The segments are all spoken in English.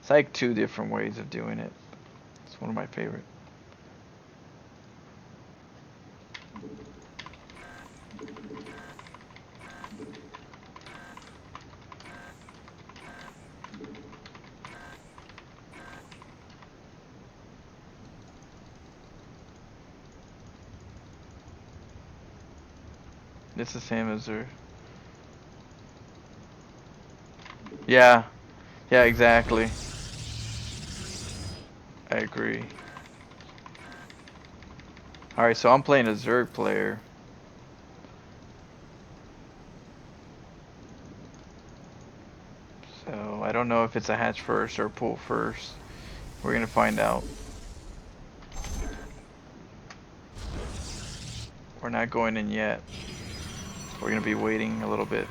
It's like 2 different ways of doing it. It's one of my favorite. It's the same as her. Yeah. Yeah, exactly. I agree. Alright, so I'm playing a Zerg player. So I don't know if it's a hatch first or pull first. We're gonna find out. We're not going in yet. We're gonna be waiting a little bit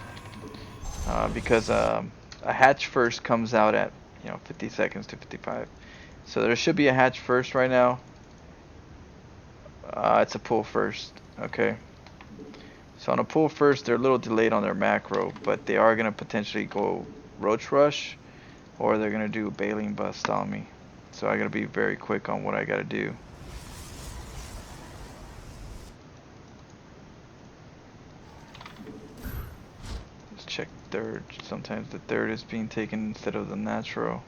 because a hatch first comes out at 50 seconds to 55. So there should be a hatch first right now. It's a pull first. Okay. So on a pull first, they're a little delayed on their macro, but they are gonna potentially go roach rush, or they're gonna do a bailing bust on me. So I gotta be very quick on what I gotta do. Let's check third. Sometimes the third is being taken instead of the natural.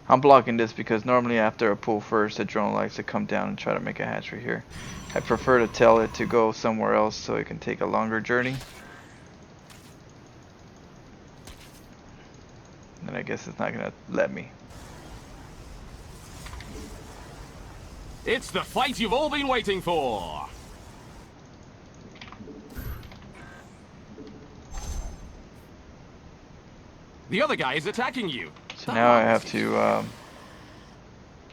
I'm blocking this because normally after a pull first, the drone likes to come down and try to make a hatchery here. I prefer to tell it to go somewhere else so it can take a longer journey. And I guess it's not gonna let me. It's the fight you've all been waiting for. The other guy is attacking you. So now I have to,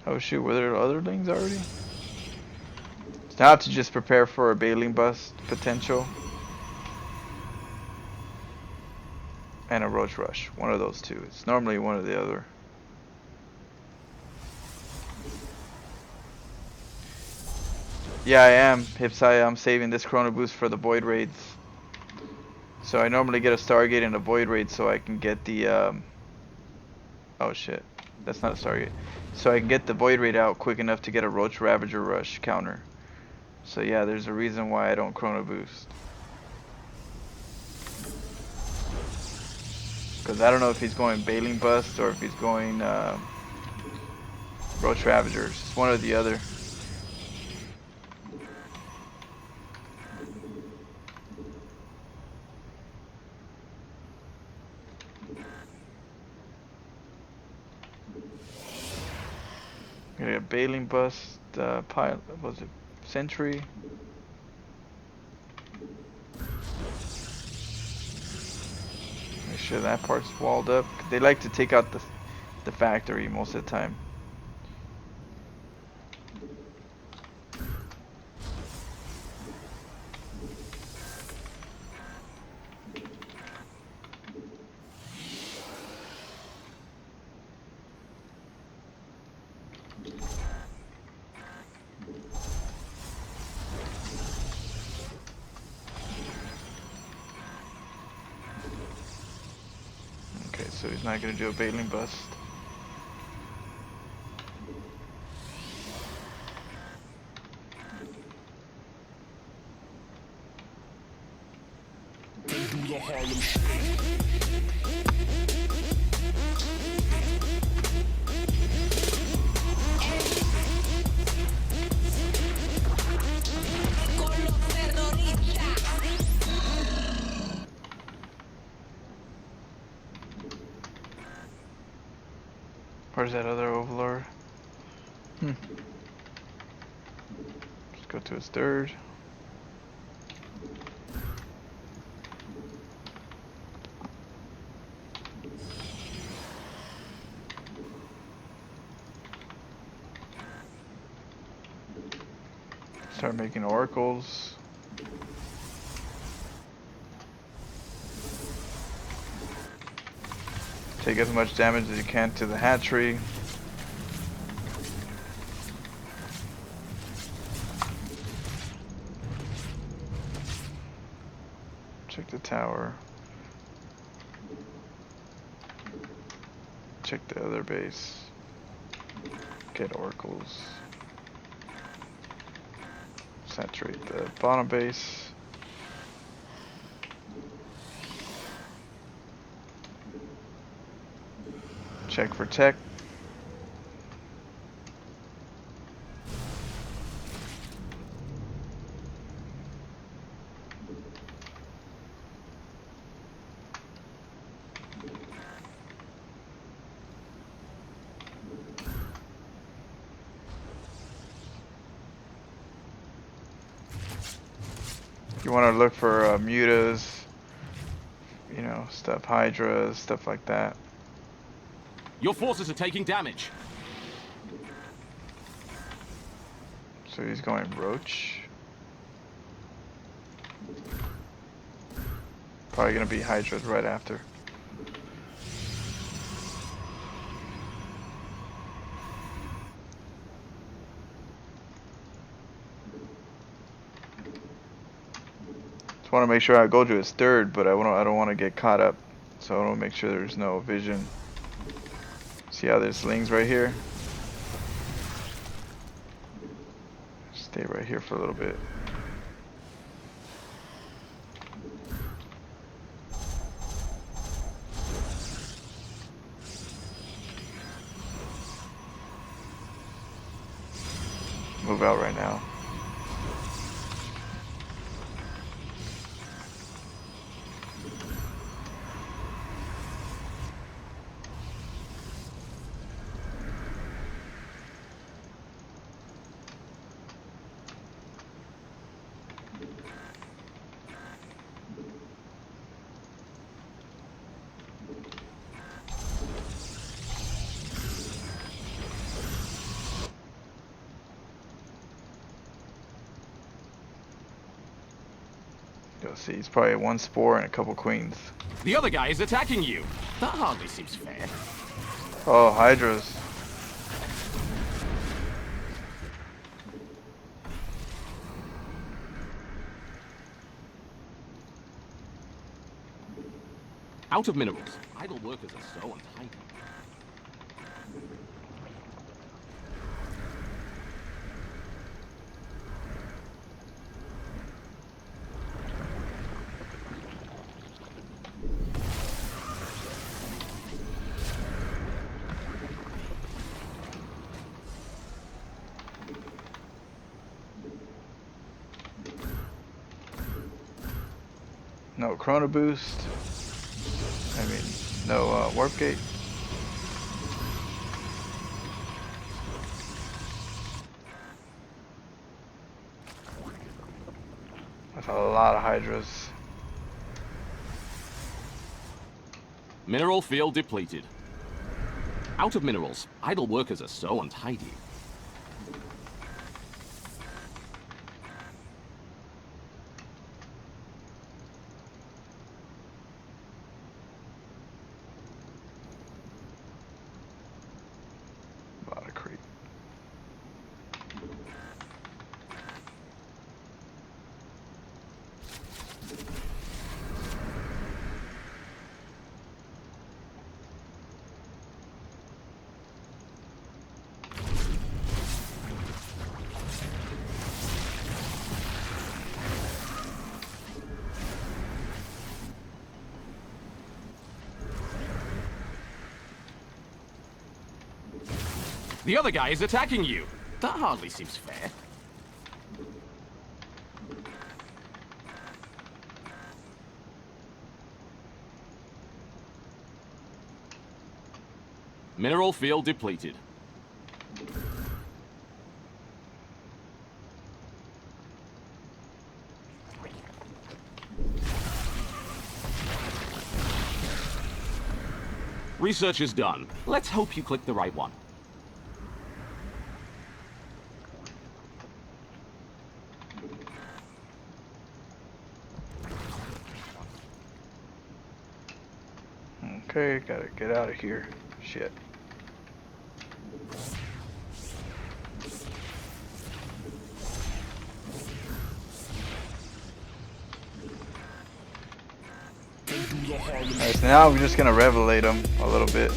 oh shoot, were there otherlings already? So now I have to just prepare for a bailing bust potential. And a roach rush. One of those two. It's normally one or the other. Yeah, I am. Hipsai, I'm saving this chrono boost for the void raids. So I normally get a stargate and a void raid so I can get the oh shit. That's not a stargate. So I can get the void raid out quick enough to get a roach ravager rush counter. So yeah, there's a reason why I don't chrono boost. Because I don't know if he's going bailing bust or if he's going roach ravagers. It's one or the other. Got a bailing bust, pilot, was it sentry? Make sure that part's walled up. They like to take out the factory most of the time. Okay, so he's not gonna do a bailing bust. Where's that other overlord? Let's go to his third. Start making oracles. Take as much damage as you can to the hatchery. Check the tower. Check the other base. Get oracles. Saturate the bottom base. Check for tech. You want to look for mutas, you know, stuff, hydras, stuff like that. Your forces are taking damage. So he's going roach. Probably gonna be hydras right after. Want to make sure I go to his third, but I don't want to get caught up, so I want to make sure there's no vision. See how there's slings right here? Stay right here for a little bit. Move out right now. You'll see, he's probably one spore and a couple queens. The other guy is attacking you. That hardly seems fair. Oh, hydras. Out of minerals. Idle workers are so untidy. No chrono boost. I mean, no warp gate. That's a lot of hydras. Mineral field depleted. Out of minerals. Idle workers are so untidy. A lot of creep. The other guy is attacking you. That hardly seems fair. Mineral field depleted. Research is done. Let's hope you click the right one. Okay, gotta get out of here. Shit. Alright, so now I'm just gonna revelate them a little bit.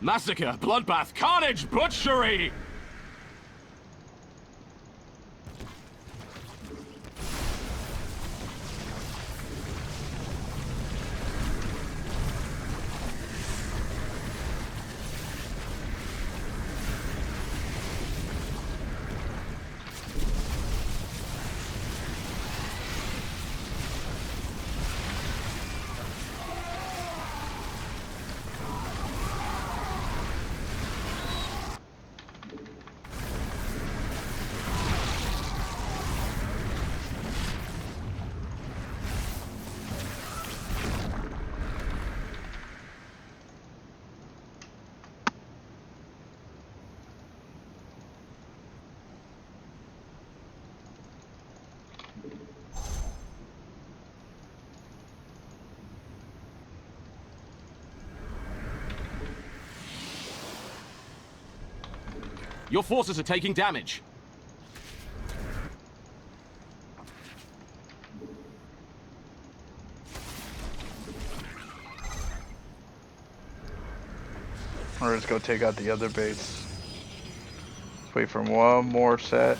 Massacre, bloodbath, carnage, butchery! Your forces are taking damage. Or just go take out the other base. Let's wait for one more set.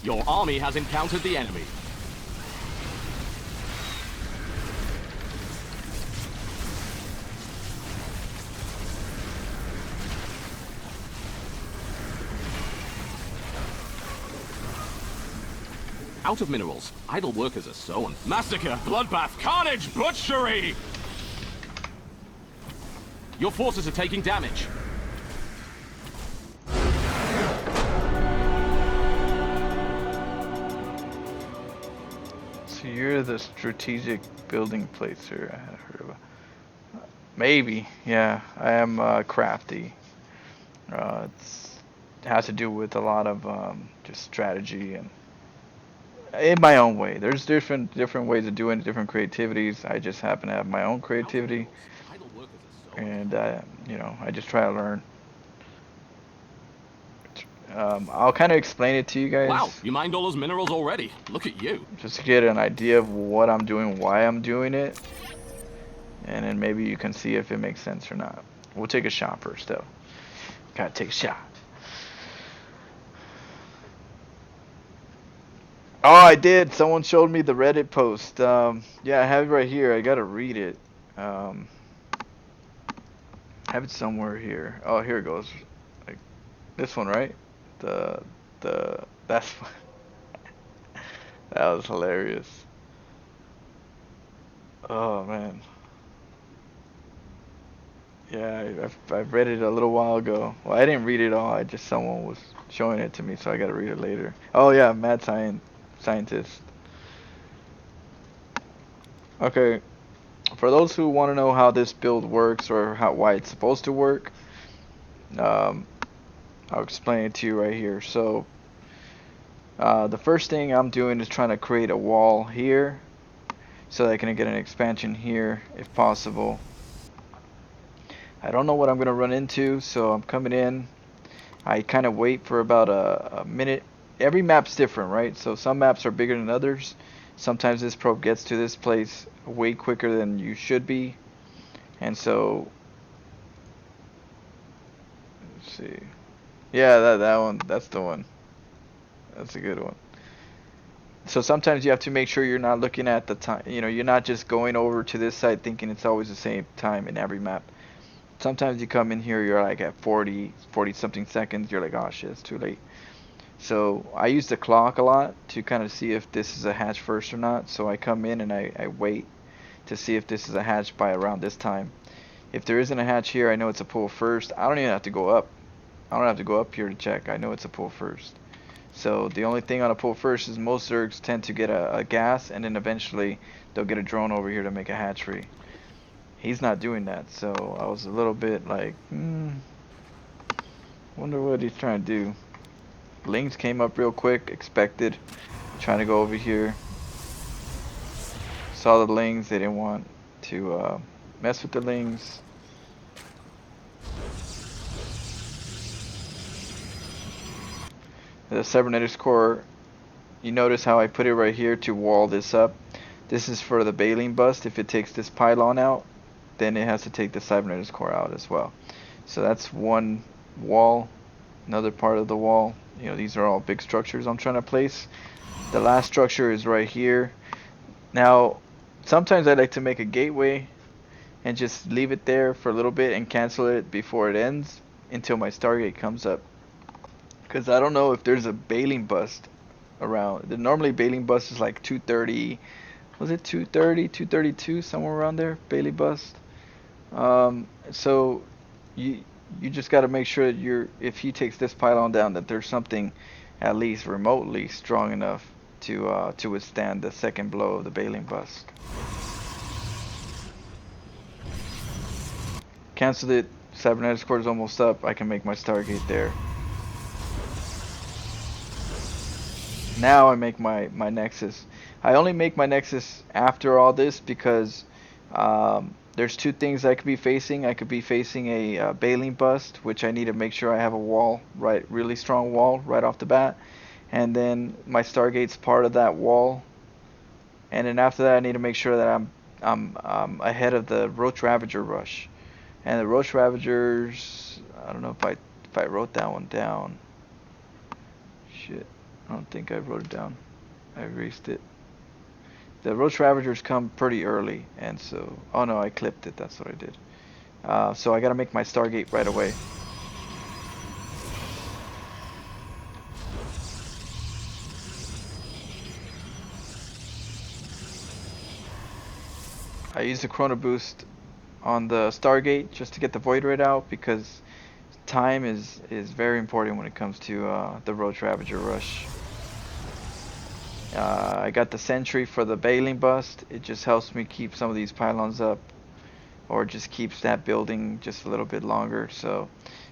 Your army has encountered the enemy. Out of minerals, idle workers are sown. Massacre, bloodbath, carnage, butchery! Your forces are taking damage. So you're the strategic building placer I had heard about. Maybe, yeah. I am crafty. It has to do with a lot of just strategy and in my own way. There's different ways of doing it, different creativities. I just happen to have my own creativity, and you know, I just try to learn. I'll kind of explain it to you guys. Wow, you mined all those minerals already. Look at you. Just to get an idea of what I'm doing, why I'm doing it, and then maybe you can see if it makes sense or not. We'll take a shot first, though. Gotta take a shot. Oh, I did. Someone showed me the Reddit post. Yeah, I have it right here. I gotta read it. I have it somewhere here. Oh, here it goes. Like this one, right? The that's that was hilarious. Oh man. Yeah, I've read it a little while ago. Well, I didn't read it all. I just someone was showing it to me, so I gotta read it later. Oh yeah, mad scientist. Okay, for those who want to know how this build works or why it's supposed to work, um, I'll explain it to you right here. So the first thing I'm doing is trying to create a wall here so that I can get an expansion here if possible. I don't know what I'm gonna run into, so I'm coming in. I kind of wait for about a minute. Every map's different, right? So some maps are bigger than others. Sometimes this probe gets to this place way quicker than you should be. And so, let's see. Yeah, that one, that's the one. That's a good one. So sometimes you have to make sure you're not looking at the time. You know, you're not just going over to this side thinking it's always the same time in every map. Sometimes you come in here, you're like at 40 something seconds. You're like, oh shit, it's too late. So I use the clock a lot to kind of see if this is a hatch first or not. So I come in and I wait to see if this is a hatch by around this time. If there isn't a hatch here, I know it's a pull first. I don't even have to go up. I don't have to go up here to check. I know it's a pull first. So the only thing on a pull first is most Zergs tend to get a gas, and then eventually they'll get a drone over here to make a hatchery. He's not doing that, so I was a little bit like, wonder what he's trying to do. Lings came up real quick, expected. Trying to go over here. Saw the Lings, they didn't want to mess with the Lings. The cybernetics core, you notice how I put it right here to wall this up. This is for the baleen bust. If it takes this pylon out, then it has to take the cybernetics core out as well. So that's one wall. Another part of the wall. You know, these are all big structures I'm trying to place. The last structure is right here. Now, sometimes I like to make a gateway and just leave it there for a little bit and cancel it before it ends until my stargate comes up. Because I don't know if there's a baleen bust around. Normally baleen bust is like 230. Was it 230, 232, somewhere around there? Bailey bust. So you just got to make sure that if he takes this pylon down, that there's something at least remotely strong enough to withstand the second blow of the baleen bust. Canceled it. Cybernetics core is almost up. I can make my stargate there. Now I make my nexus. I only make my nexus after all this because there's two things I could be facing. I could be facing a baleen bust, which I need to make sure I have a wall, right, really strong wall right off the bat, and then my stargate's part of that wall. And then after that, I need to make sure that I'm ahead of the Roach Ravager rush. And the Roach Ravagers, I don't know if I wrote that one down. Shit. I don't think I wrote it down. I erased it. The Roach Ravagers come pretty early, and so... Oh no, I clipped it. That's what I did. So I gotta make my Stargate right away. I used the Chrono Boost on the Stargate just to get the Void Ray out because time is very important when it comes to the Roach Ravager rush. I got the Sentry for the baleen bust. It just helps me keep some of these pylons up, or just keeps that building just a little bit longer. So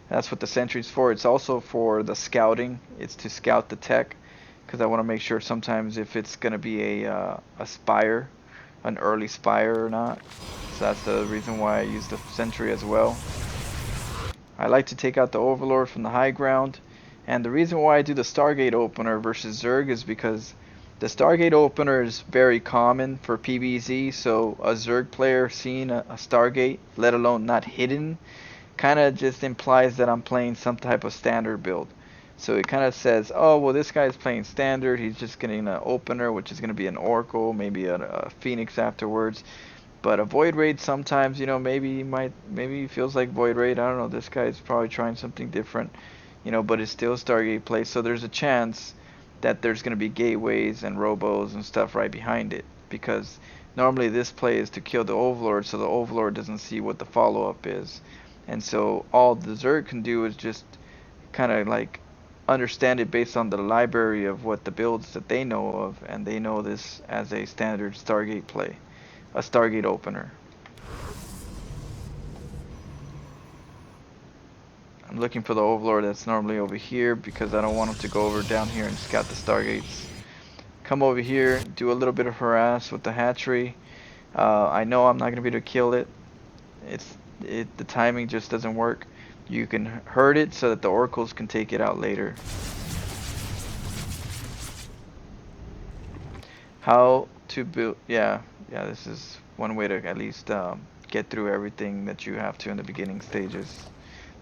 that's what the Sentry's for. It's also for the scouting. It's to scout the tech, because I want to make sure sometimes if it's going to be a spire, an early spire or not. So that's the reason why I use the Sentry as well. I like to take out the Overlord from the high ground, and the reason why I do the Stargate opener versus Zerg is because the Stargate opener is very common for PvZ, so a Zerg player seeing a Stargate, let alone not hidden, kind of just implies that I'm playing some type of standard build. So it kind of says, oh, well, this guy's playing standard, he's just getting an opener, which is going to be an Oracle, maybe a Phoenix afterwards. But a Void Raid sometimes, you know, maybe he feels like Void Raid, I don't know, this guy's probably trying something different, you know, but it's still Stargate play, so there's a chance that there's going to be gateways and robos and stuff right behind it, because normally this play is to kill the Overlord so the Overlord doesn't see what the follow-up is. And so all the Zerg can do is just kind of like understand it based on the library of what the builds that they know of, and they know this as a standard Stargate play, a Stargate opener. I'm looking for the Overlord that's normally over here because I don't want him to go over down here and scout the Stargates. Come over here, do a little bit of harass with the hatchery. I know I'm not going to be able to kill it. The timing just doesn't work. You can hurt it so that the oracles can take it out later. How to build, yeah, this is one way to at least get through everything that you have to in the beginning stages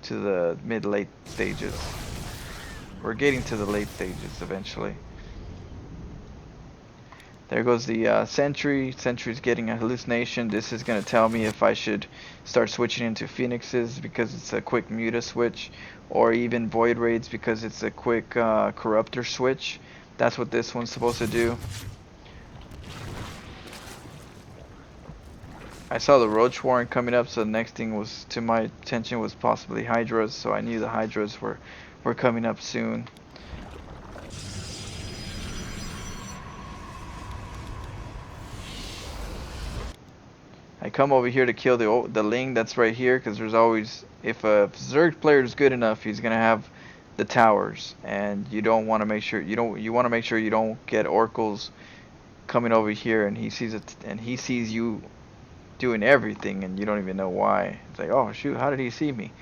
to the mid-late stages. We're getting to the late stages eventually. There goes the sentry. Sentry's getting a hallucination. This is going to tell me if I should start switching into phoenixes because it's a quick muta switch, or even void raids because it's a quick corruptor switch. That's what this one's supposed to do. I saw the roach warren coming up, so the next thing was to my attention was possibly hydras, so I knew the hydras were coming up soon. I come over here to kill the Ling that's right here, because there's always, if a Zerg player is good enough, he's gonna have the towers, and you don't want to make sure you want to make sure you don't get oracles coming over here, and he sees it, and he sees you doing everything, and you don't even know why. It's like, oh shoot, how did he see me?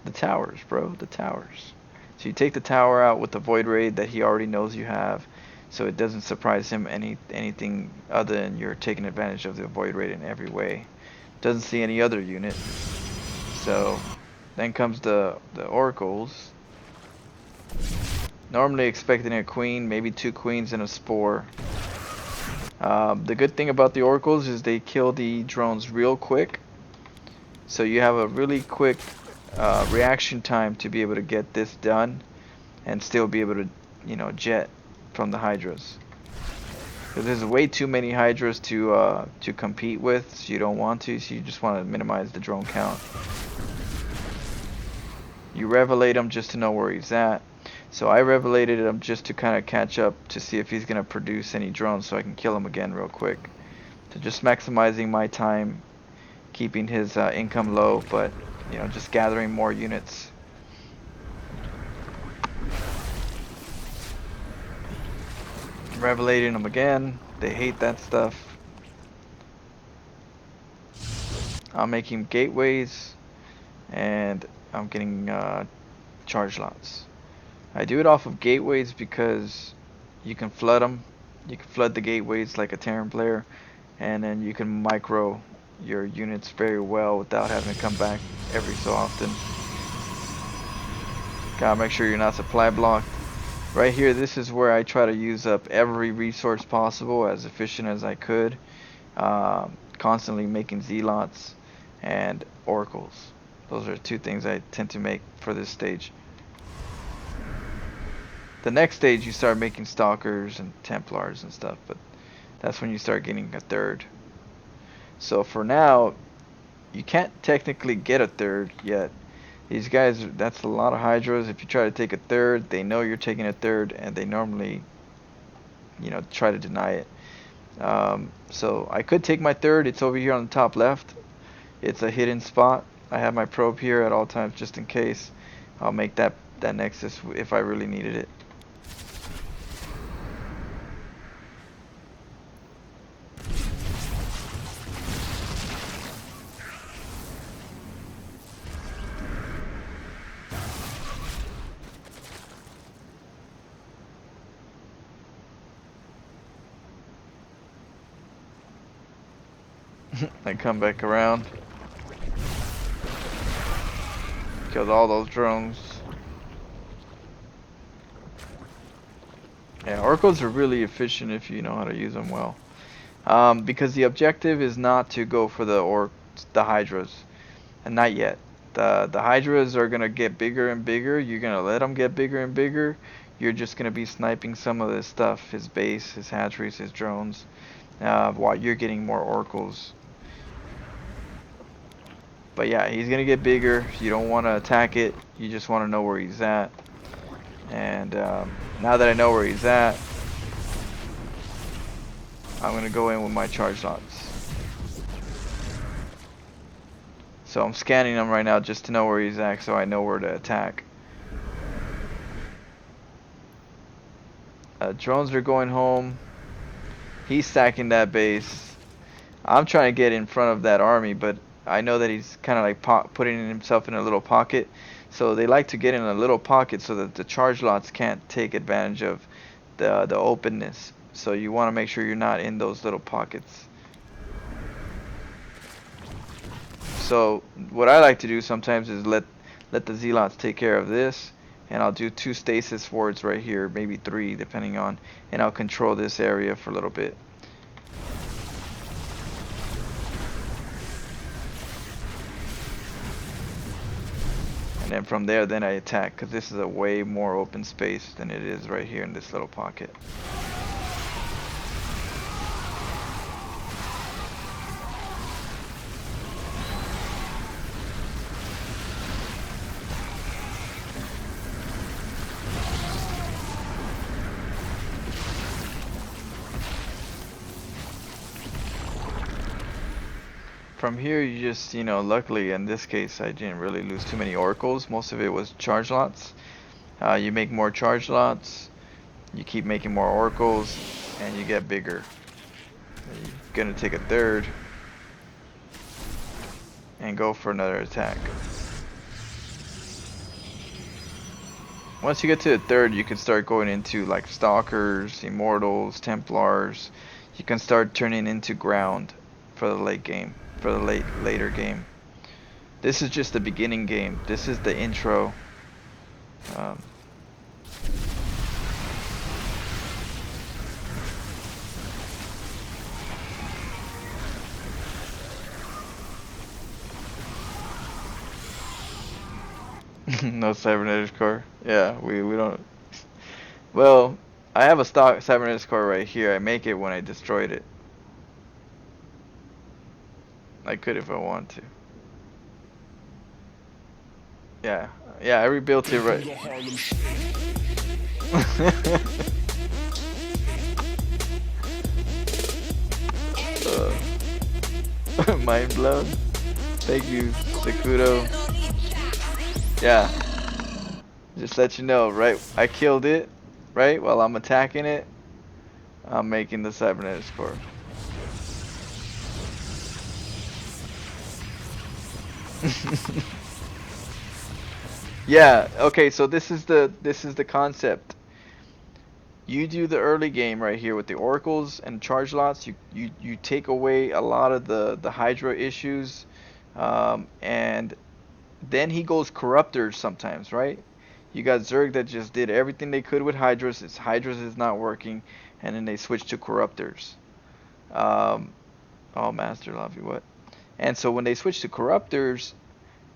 The towers, bro, the towers. So you take the tower out with the void raid that he already knows you have, so it doesn't surprise him anything other than you're taking advantage of the void raid in every way. Doesn't see any other unit. So then comes the oracles. Normally expecting a queen, maybe 2 queens and a spore. The good thing about the oracles is they kill the drones real quick, so you have a really quick reaction time to be able to get this done and still be able to, you know, jet from the hydras, because there's way too many hydras to compete with, so you don't want to, so you just want to minimize the drone count. You revelate him just to know where he's at. So I revelated him just to kind of catch up to see if he's going to produce any drones so I can kill him again real quick. So just maximizing my time, keeping his income low, but you know, just gathering more units. Revelating them again. They hate that stuff. I'm making gateways, and I'm getting charge lots. I do it off of gateways because you can flood them. You can flood the gateways like a Terran player, and then you can micro your units very well without having to come back every so often. Gotta make sure you're not supply blocked. Right here, this is where I try to use up every resource possible as efficient as I could. Constantly making zealots and oracles. Those are 2 things I tend to make for this stage. The next stage you start making stalkers and templars and stuff, but that's when you start getting a third. So for now, you can't technically get a third yet. These guys, that's a lot of hydras. If you try to take a third, they know you're taking a third, and they normally, you know, try to deny it. So I could take my third. It's over here on the top left. It's a hidden spot. I have my probe here at all times just in case. I'll make that nexus if I really needed it. I come back around. Killed all those drones. Yeah, oracles are really efficient if you know how to use them well. Because the objective is not to go for the hydras, and not yet. The hydras are gonna get bigger and bigger. You're gonna let them get bigger and bigger. You're just gonna be sniping some of this stuff, his base, his hatcheries, his drones, while you're getting more oracles. But yeah, he's gonna get bigger. You don't want to attack it. You just want to know where he's at. And now that I know where he's at, I'm gonna go in with my charge lots. So I'm scanning him right now just to know where he's at, so I know where to attack. Drones are going home. He's stacking that base. I'm trying to get in front of that army, but I know that he's kind of like putting himself in a little pocket. So they like to get in a little pocket so that the charge lots can't take advantage of the openness. So you want to make sure you're not in those little pockets. So what I like to do sometimes is let the zealots take care of this, and I'll do 2 stasis wards right here, maybe 3 depending on, and I'll control this area for a little bit. And then from there, then I attack, because this is a way more open space than it is right here in this little pocket. From here, you just, you know, luckily in this case, I didn't really lose too many oracles. Most of it was charge lots. You make more charge lots, you keep making more oracles, and you get bigger. You're gonna take a third and go for another attack. Once you get to the third, you can start going into like stalkers, immortals, templars. You can start turning into ground for the late game, for the later game. This is just the beginning game. This is the intro. No cybernetics core. Yeah, we don't. Well, I have a stock cybernetics core right here. I make it when I destroyed it. I could if I want to. Yeah, yeah, I rebuilt it right. Mind blown. Thank you, Sakudo. Yeah. Just let you know, right? I killed it, right? While I'm attacking it, I'm making the cybernetics core. Yeah, okay, so this is the concept. You do the early game right here with the oracles and charge lots. You take away a lot of the Hydra issues, and then he goes corruptors sometimes, right? You got Zerg that just did everything they could with Hydras. It's Hydras is not working, and then they switch to corruptors. Oh, Master Lobby, what? And so when they switch to corruptors,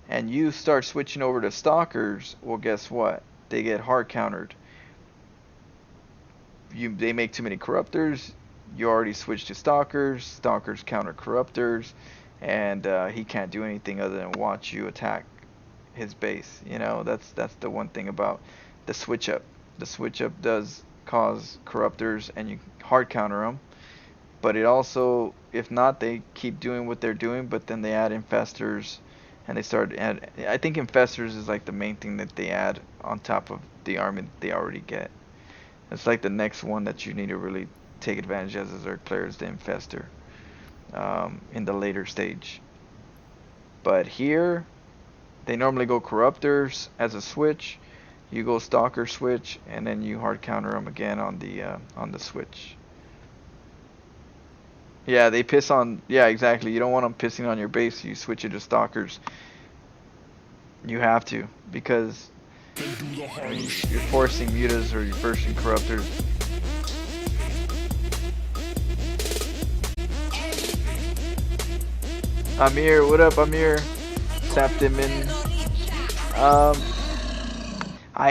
and you start switching over to stalkers, well, guess what? They get hard countered. They make too many corruptors. You already switched to stalkers. Stalkers counter corruptors, and he can't do anything other than watch you attack his base. You know, that's the one thing about the switch up. The switch up does cause corruptors, and you hard counter them. But it also, if not, they keep doing what they're doing, but then they add infestors, and they start add. I think infestors is like the main thing that they add on top of the army that they already get. It's like the next one that you need to really take advantage as a Zerg player is the infestor in the later stage. But here, they normally go corruptors as a switch. You go stalker switch, and then you hard counter them again on the switch. Yeah, they piss on. Yeah, exactly. You don't want them pissing on your base. So you switch it to stalkers. You have to, because I mean, you're forcing mutas or you're forcing corruptors. Amir, what up, Amir? Tapped him in.